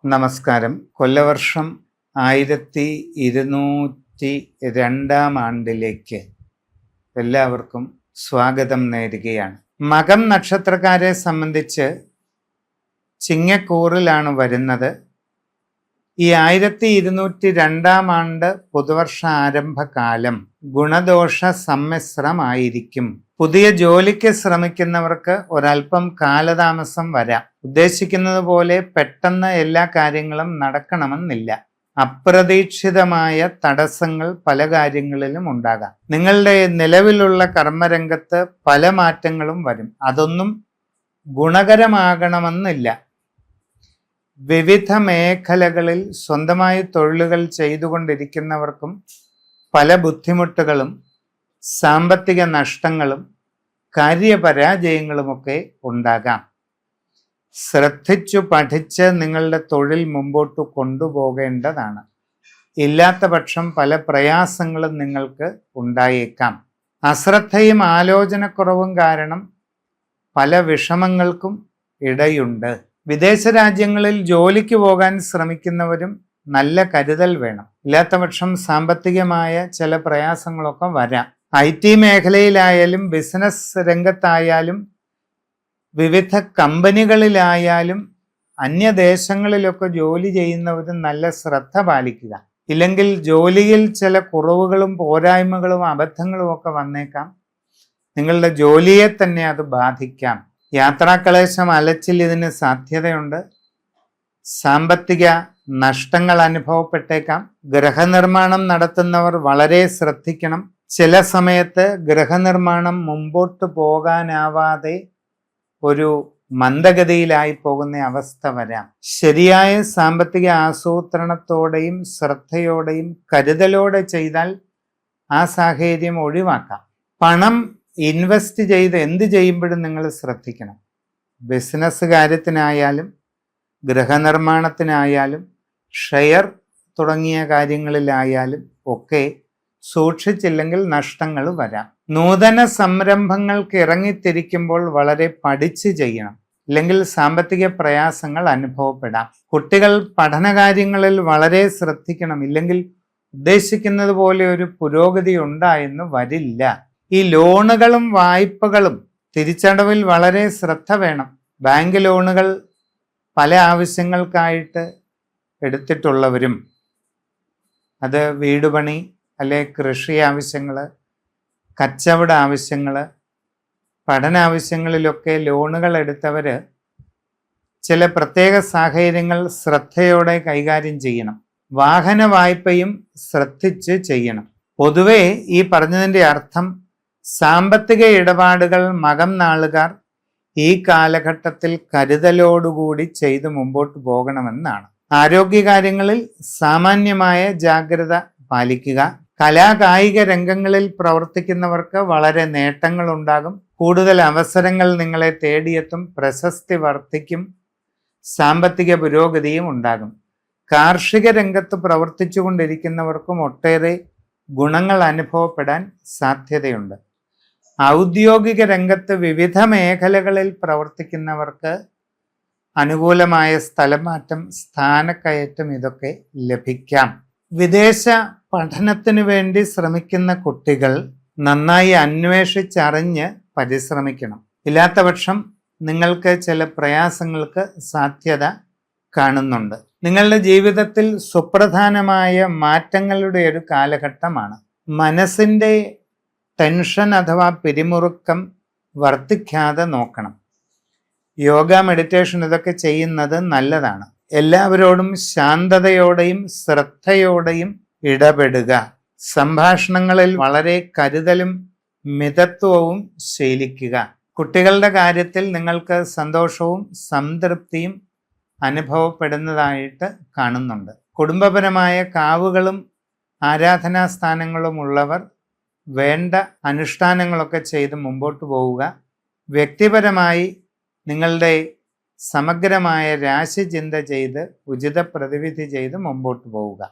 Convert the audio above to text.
നമസ്കാരം. കൊല്ലവർഷം 1202 എല്ലാവർക്കും സ്വാഗതം നേരുകയാണ്. മകം നക്ഷത്രക്കാരെ സംബന്ധിച്ച് ചിങ്ങക്കൂറിലാണ് വരുന്നത്. ഈ 1202 പുതുവർഷ ആരംഭകാലം ഗുണദോഷ സമ്മിശ്രമായിരിക്കും. പുതിയ ജോലിക്ക് ശ്രമിക്കുന്നവർക്ക് ഒരല്പം കാലതാമസം വരാം. ഉദ്ദേശിക്കുന്നത് പോലെ പെട്ടെന്ന് എല്ലാ കാര്യങ്ങളും നടക്കണമെന്നില്ല. അപ്രതീക്ഷിതമായ തടസ്സങ്ങൾ പല കാര്യങ്ങളിലും ഉണ്ടാകാം. നിങ്ങളുടെ നിലവിലുള്ള കർമ്മരംഗത്ത് പല മാറ്റങ്ങളും വരും. അതൊന്നും ഗുണകരമാകണമെന്നില്ല. വിവിധ മേഖലകളിൽ സ്വന്തമായി തൊഴിലുകൾ ചെയ്തുകൊണ്ടിരിക്കുന്നവർക്കും പല ബുദ്ധിമുട്ടുകളും സാമ്പത്തിക നഷ്ടങ്ങളും കാര്യപരാജയങ്ങളുമൊക്കെ ഉണ്ടാകാം. ശ്രദ്ധിച്ചു പഠിച്ച് നിങ്ങളുടെ തൊഴിൽ മുമ്പോട്ട് കൊണ്ടുപോകേണ്ടതാണ്. ഇല്ലാത്ത പക്ഷം പല പ്രയാസങ്ങളും നിങ്ങൾക്ക് ഉണ്ടായേക്കാം. അശ്രദ്ധയും ആലോചനക്കുറവും കാരണം പല വിഷമങ്ങൾക്കും ഇടയുണ്ട്. വിദേശ രാജ്യങ്ങളിൽ ജോലിക്ക് പോകാൻ ശ്രമിക്കുന്നവരും നല്ല കരുതൽ വേണം. ഇല്ലാത്ത പക്ഷം സാമ്പത്തികമായ ചില പ്രയാസങ്ങളൊക്കെ വരാം. IT മേഖലയിലായാലും ബിസിനസ് രംഗത്തായാലും വിവിധ കമ്പനികളിലായാലും അന്യദേശങ്ങളിലൊക്കെ ജോലി ചെയ്യുന്നവരും നല്ല ശ്രദ്ധ പാലിക്കുക. ഇല്ലെങ്കിൽ ജോലിയിൽ ചില കുറവുകളും പോരായ്മകളും അബദ്ധങ്ങളും ഒക്കെ വന്നേക്കാം. നിങ്ങളുടെ ജോലിയെ തന്നെ അത് ബാധിക്കാം. യാത്രാക്ലേശം അലച്ചിൽ ഇതിന് സാധ്യതയുണ്ട്. സാമ്പത്തിക നഷ്ടങ്ങൾ അനുഭവപ്പെട്ടേക്കാം. ഗൃഹനിർമ്മാണം നടത്തുന്നവർ വളരെ ശ്രദ്ധിക്കണം. ചില സമയത്ത് ഗൃഹനിർമ്മാണം മുമ്പോട്ട് പോകാനാവാതെ ഒരു മന്ദഗതിയിലായി പോകുന്ന അവസ്ഥ വരാം. ശരിയായ സാമ്പത്തിക ആസൂത്രണത്തോടെയും ശ്രദ്ധയോടെയും കരുതലോടെ ചെയ്താൽ ആ സാഹചര്യം ഒഴിവാക്കാം. പണം ഇൻവെസ്റ്റ് ചെയ്ത് എന്ത് ചെയ്യുമ്പോഴും നിങ്ങൾ ശ്രദ്ധിക്കണം. ബിസിനസ് കാര്യത്തിനായാലും ഗൃഹനിർമ്മാണത്തിനായാലും ഷെയർ തുടങ്ങിയ കാര്യങ്ങളിലായാലും ഒക്കെ സൂക്ഷിച്ചില്ലെങ്കിൽ നഷ്ടങ്ങൾ വരാം. നൂതന സംരംഭങ്ങൾക്ക് ഇറങ്ങിത്തിരിക്കുമ്പോൾ വളരെ പഠിച്ച് ചെയ്യണം. ഇല്ലെങ്കിൽ സാമ്പത്തിക പ്രയാസങ്ങൾ അനുഭവപ്പെടാം. കുട്ടികൾ പഠനകാര്യങ്ങളിൽ വളരെ ശ്രദ്ധിക്കണം. ഇല്ലെങ്കിൽ ഉദ്ദേശിക്കുന്നത് പോലെ ഒരു പുരോഗതി ഉണ്ടായെന്ന് വരില്ല. ഈ ലോണുകളും വായ്പകളും തിരിച്ചടവിൽ വളരെ ശ്രദ്ധ വേണം. ബാങ്ക് ലോണുകൾ പല ആവശ്യങ്ങൾക്കായിട്ട് എടുത്തിട്ടുള്ളവരും അത് വീടുപണി അല്ലെ കൃഷി ആവശ്യങ്ങൾ, കച്ചവട ആവശ്യങ്ങൾ, പഠനാവശ്യങ്ങളിലൊക്കെ ലോണുകൾ എടുത്തവർ ചില പ്രത്യേക സാഹചര്യങ്ങൾ ശ്രദ്ധയോടെ കൈകാര്യം ചെയ്യണം. വാഹന വായ്പയും ശ്രദ്ധിച്ച് ചെയ്യണം. പൊതുവെ ഈ പറഞ്ഞതിൻ്റെ അർത്ഥം സാമ്പത്തിക ഇടപാടുകൾ മകം നാളുകാർ ഈ കാലഘട്ടത്തിൽ കരുതലോടുകൂടി ചെയ്ത് മുമ്പോട്ട് പോകണമെന്നാണ്. ആരോഗ്യകാര്യങ്ങളിൽ സാമാന്യമായ ജാഗ്രത പാലിക്കുക. കലാകായിക രംഗങ്ങളിൽ പ്രവർത്തിക്കുന്നവർക്ക് വളരെ നേട്ടങ്ങൾ ഉണ്ടാകും. കൂടുതൽ അവസരങ്ങൾ നിങ്ങളെ തേടിയെത്തും. പ്രശസ്തി വർദ്ധിക്കും. സാമ്പത്തിക പുരോഗതിയും ഉണ്ടാകും. കാർഷിക രംഗത്ത് പ്രവർത്തിച്ചു കൊണ്ടിരിക്കുന്നവർക്കും ഒട്ടേറെ ഗുണങ്ങൾ അനുഭവപ്പെടാൻ സാധ്യതയുണ്ട്. ഔദ്യോഗിക രംഗത്ത് വിവിധ മേഖലകളിൽ പ്രവർത്തിക്കുന്നവർക്ക് അനുകൂലമായ സ്ഥലമാറ്റം, സ്ഥാനക്കയറ്റം ഇതൊക്കെ ലഭിക്കാം. വിദേശ പഠനത്തിനു വേണ്ടി ശ്രമിക്കുന്ന കുട്ടികൾ നന്നായി അന്വേഷിച്ചറിഞ്ഞ് പരിശ്രമിക്കണം. ഇല്ലാത്ത പക്ഷം നിങ്ങൾക്ക് ചില പ്രയാസങ്ങൾക്ക് സാധ്യത കാണുന്നുണ്ട്. നിങ്ങളുടെ ജീവിതത്തിൽ സുപ്രധാനമായ മാറ്റങ്ങളുടെ ഒരു കാലഘട്ടമാണ്. മനസ്സിൻ്റെ ടെൻഷൻ അഥവാ പിരിമുറുക്കം വർദ്ധിക്കാതെ നോക്കണം. യോഗ, മെഡിറ്റേഷൻ ഇതൊക്കെ ചെയ്യുന്നത് നല്ലതാണ്. എല്ലാവരോടും ശാന്തതയോടെയും ശ്രദ്ധയോടെയും ഇടപെടുക. സംഭാഷണങ്ങളിൽ വളരെ കരുതലും മിതത്വവും ശീലിക്കുക. കുട്ടികളുടെ കാര്യത്തിൽ നിങ്ങൾക്ക് സന്തോഷവും സംതൃപ്തിയും അനുഭവപ്പെടുന്നതായിട്ട് കാണുന്നുണ്ട്. കുടുംബപരമായ കാവുകളും ആരാധനാസ്ഥാനങ്ങളും ഉള്ളവർ വേണ്ട അനുഷ്ഠാനങ്ങളൊക്കെ ചെയ്ത് മുമ്പോട്ട് പോവുക. വ്യക്തിപരമായി നിങ്ങളുടെ സമഗ്രമായ രാശിചിന്ത ചെയ്ത് ഉചിത പ്രതിവിധി ചെയ്ത് മുമ്പോട്ട് പോവുക.